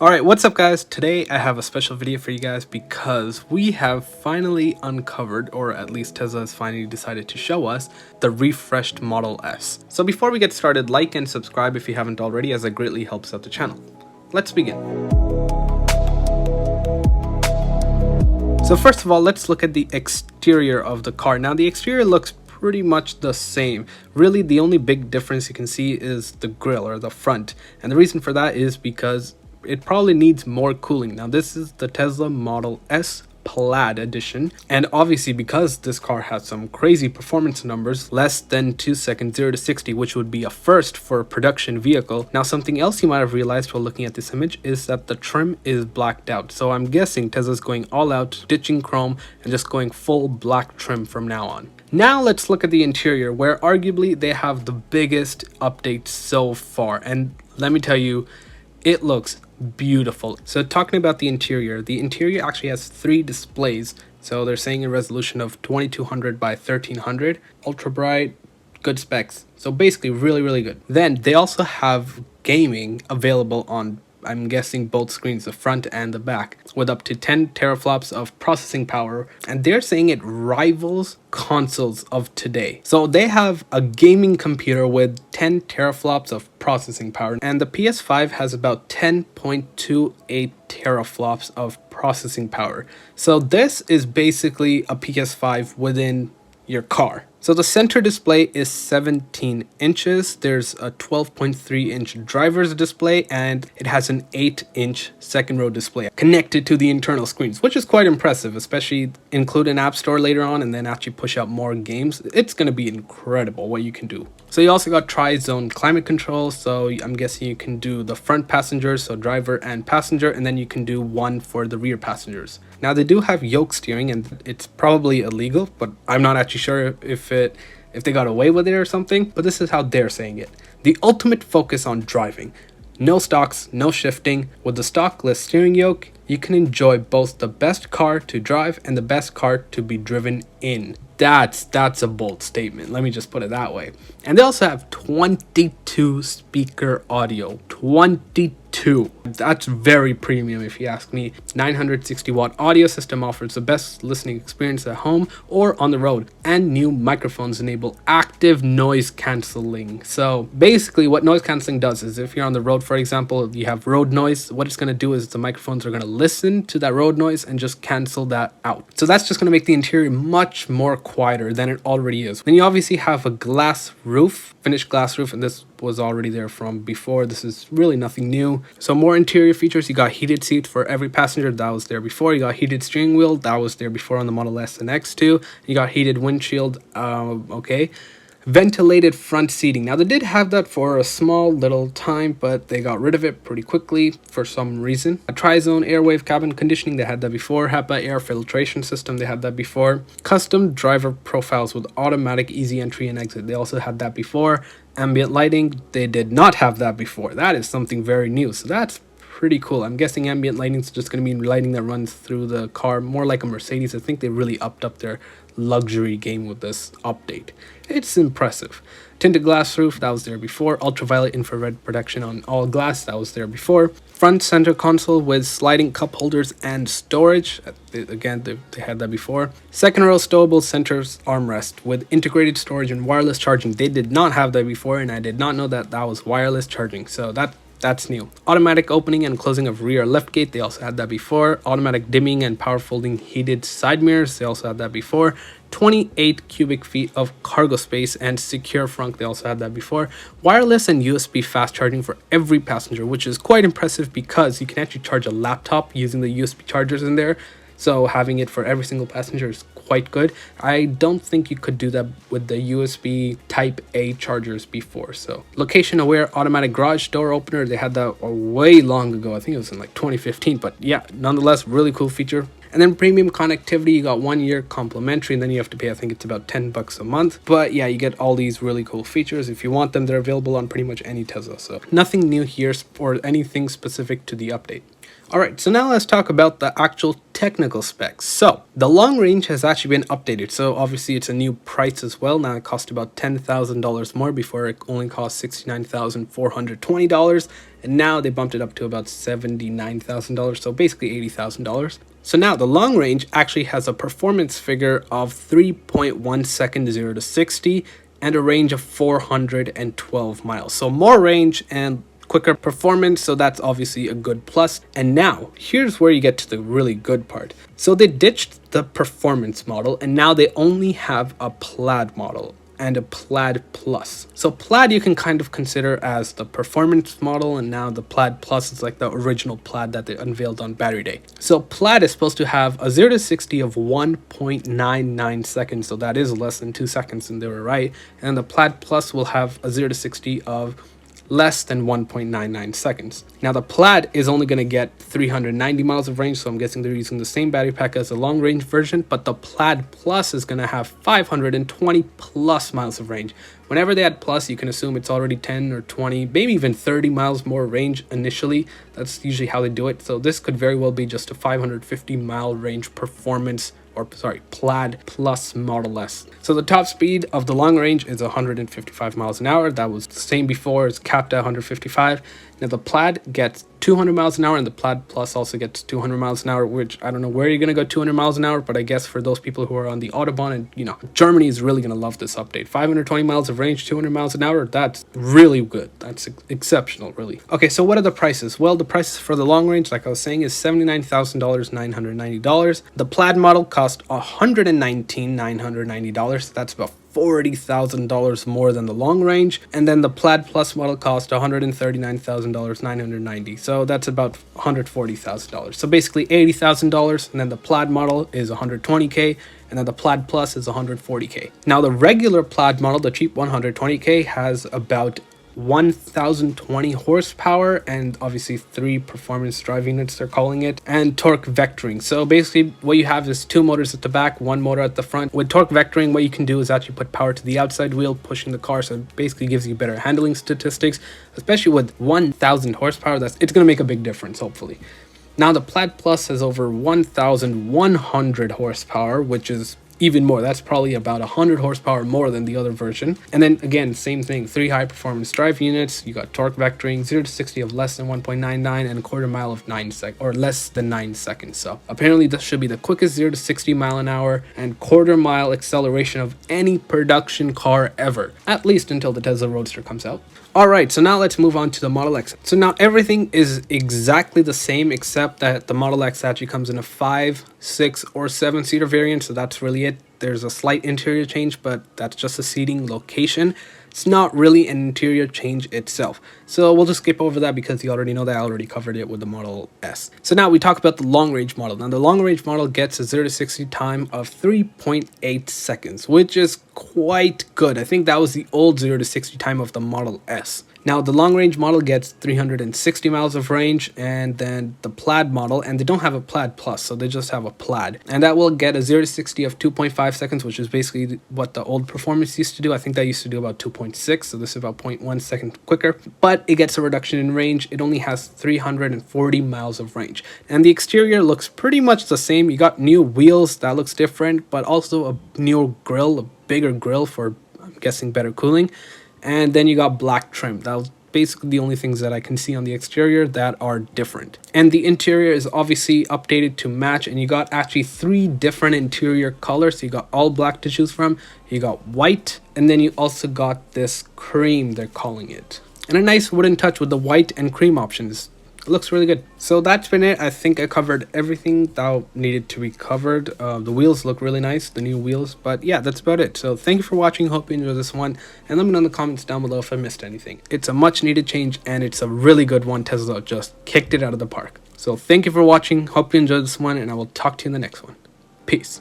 Alright, what's up guys? Today I have a special video for you guys because we have finally uncovered, or at least Tesla has finally decided to show us, the refreshed Model S. So before we get started, like and subscribe if you haven't already, as it greatly helps out the channel. Let's begin. So first of all, let's look at the exterior of the car. Now the exterior looks pretty much the same. Really, the only big difference you can see is the grille, or the front. And the reason for that is because it probably needs more cooling. Now this is the Tesla Model S PLAID edition, and obviously because this car has some crazy performance numbers, less than 2 seconds 0 to 60, which would be a first for a production vehicle. Now something else you might have realized while looking at this image is that the trim is blacked out, so I'm guessing Tesla's going all out, ditching chrome and just going full black trim from now on. Now let's look at the interior, where arguably they have the biggest update so far, and let me tell you, it looks beautiful. So talking about the interior actually has 3 displays. So they're saying a resolution of 2200 by 1300, ultra bright, good specs. So basically really good. Then they also have gaming available on, I'm guessing, both screens, the front and the back, with up to 10 teraflops of processing power, and they're saying it rivals consoles of today. So they have a gaming computer with 10 teraflops of processing power, and the PS5 has about 10.28 teraflops of processing power. So this is basically a PS5 within your car. So the center display is 17 inches. There's a 12.3 inch driver's display, and it has an 8-inch second row display connected to the internal screens, which is quite impressive, especially include an app store later on and then actually push out more games. It's going to be incredible what you can do. So you also got tri-zone climate control, so I'm guessing you can do the front passengers, so driver and passenger, and then you can do one for the rear passengers. Now they do have yoke steering, and it's probably illegal, but I'm not actually sure if they got away with it or something, but this is how they're saying it. The ultimate focus on driving. No stocks, no shifting. With the stockless steering yoke, you can enjoy both the best car to drive and the best car to be driven in. That's a bold statement, let me just put it that way. And they also have 22 speaker audio. 22. That's very premium if you ask me. 960 watt audio system offers the best listening experience at home or on the road, and new microphones enable active noise cancelling. So basically what noise cancelling does is, if you're on the road, for example, you have road noise, what it's going to do is the microphones are going to listen to that road noise and just cancel that out. So that's just going to make the interior much more quieter than it already is. Then you obviously have a glass roof, finished glass roof, and this was already there from before. This is really nothing new. So more interior features. You got heated seats for every passenger, that was there before. You got heated steering wheel, that was there before on the Model S and X2. You got heated windshield, okay. Ventilated front seating. Now they did have that for a small little time, but they got rid of it pretty quickly for some reason. A tri-zone airwave cabin conditioning, they had that before. HEPA air filtration system, they had that before. Custom driver profiles with automatic easy entry and exit, they also had that before. Ambient lighting, they did not have that before. That is something very new, so that's pretty cool. I'm guessing ambient lighting is just going to be lighting that runs through the car, more like a Mercedes. I think they really upped up their luxury game with this update. It's impressive. Tinted glass roof, that was there before. Ultraviolet infrared protection on all glass, that was there before. Front center console with sliding cup holders and storage, again they had that before. Second row stowable centers armrest with integrated storage and wireless charging, they did not have that before, and I did not know that that was wireless charging, so that's new. Automatic opening and closing of rear liftgate, they also had that before. Automatic dimming and power folding heated side mirrors, they also had that before. 28 cubic feet of cargo space and secure front, they also had that before. Wireless and USB fast charging for every passenger, which is quite impressive because you can actually charge a laptop using the USB chargers in there. So having it for every single passenger is quite good. I don't think you could do that with the USB type A chargers before. So location aware automatic garage door opener, they had that way long ago. I think it was in like 2015, but yeah, nonetheless, really cool feature. And then premium connectivity, you got 1 year complimentary, and then you have to pay, I think it's about $10 a month. But yeah, you get all these really cool features. If you want them, they're available on pretty much any Tesla. So nothing new here or anything specific to the update. Alright, so now let's talk about the actual technical specs. So the long range has actually been updated. So obviously it's a new price as well. Now it cost about $10,000 more. Before it only cost $69,420. And now they bumped it up to about $79,000. So basically $80,000. So now the long range actually has a performance figure of 3.1 seconds 0 to 60 and a range of 412 miles. So more range and quicker performance, so that's obviously a good plus. And now here's where you get to the really good part. So they ditched the performance model and now they only have a plaid model and a plaid plus. So plaid you can kind of consider as the performance model, and now the plaid plus is like the original plaid that they unveiled on battery day. So plaid is supposed to have a 0 to 60 of 1.99 seconds, so that is less than 2 seconds, and they were right. And the plaid plus will have a 0 to 60 of less than 1.99 seconds. Now the plaid is only going to get 390 miles of range, so I'm guessing they're using the same battery pack as the long range version, but the plaid plus is going to have 520 plus miles of range. Whenever they add plus, you can assume it's already 10 or 20, maybe even 30 miles more range initially. That's usually how they do it. So this could very well be just a 550 mile range performance, or sorry, plaid plus Model S. So the top speed of the long range is 155 miles an hour. That was the same before, it's capped at 155. Now the plaid gets 200 miles an hour and the plaid plus also gets 200 miles an hour, which I don't know where you're going to go 200 miles an hour, but I guess for those people who are on the Autobahn, and you know, Germany is really going to love this update. 520 miles of range, 200 miles an hour, that's really good. That's exceptional, really. Okay, so what are the prices? Well, the prices for the long range, like I was saying, is $79,000, $990. The plaid model cost $119,990. That's about $40,000 more than the long range. And then the plaid plus model cost $139,000, $990. So that's about $140,000. So basically $80,000. And then the plaid model is $120K. And then the plaid plus is $140K. Now the regular plaid model, the cheap $120K, has about 1020 horsepower and obviously 3 performance drive units, they're calling it, and torque vectoring. So basically what you have is 2 motors at the back, 1 motor at the front. With torque vectoring, what you can do is actually put power to the outside wheel pushing the car, so it basically gives you better handling statistics, especially with 1000 horsepower. It's going to make a big difference, hopefully. Now the plaid plus has over 1100 horsepower, which is even more. That's probably about 100 horsepower more than the other version. And then again, same thing, 3 high performance drive units. You got torque vectoring, 0 to 60 of less than 1.99 and a quarter mile of 9 seconds, or less than 9 seconds. So apparently this should be the quickest 0 to 60 mile an hour and quarter mile acceleration of any production car ever, at least until the Tesla Roadster comes out. Alright, so now let's move on to the Model X. So now everything is exactly the same except that the Model X actually comes in a 5, 6, or 7-seater variant, so that's really it. There's a slight interior change, but that's just a seating location. It's not really an interior change itself. So we'll just skip over that because you already know that I already covered it with the Model S. So now we talk about the long range model. Now the long range model gets a 0 to 60 time of 3.8 seconds, which is quite good. I think that was the old 0 to 60 time of the Model S. Now the long range model gets 360 miles of range, and then the plaid model, and they don't have a plaid plus, so they just have a plaid, and that will get a 0 to 60 of 2.5 seconds, which is basically what the old performance used to do. I think that used to do about 2.6, so this is about 0.1 second quicker, but it gets a reduction in range. It only has 340 miles of range, and the exterior looks pretty much the same. You got new wheels, that looks different, but also a new grille, a bigger grille for, I'm guessing, better cooling. And then you got black trim. That was basically the only things that I can see on the exterior that are different. And the interior is obviously updated to match, and you got actually 3 different interior colors. So you got all black to choose from, you got white, and then you also got this cream, they're calling it. And a nice wooden touch with the white and cream options. It looks really good. So that's been it. I think I covered everything that needed to be covered. The wheels look really nice, the new wheels. But yeah, that's about it. So thank you for watching. Hope you enjoyed this one. And let me know in the comments down below if I missed anything. It's a much needed change and it's a really good one. Tesla just kicked it out of the park. So thank you for watching. Hope you enjoyed this one and I will talk to you in the next one. Peace.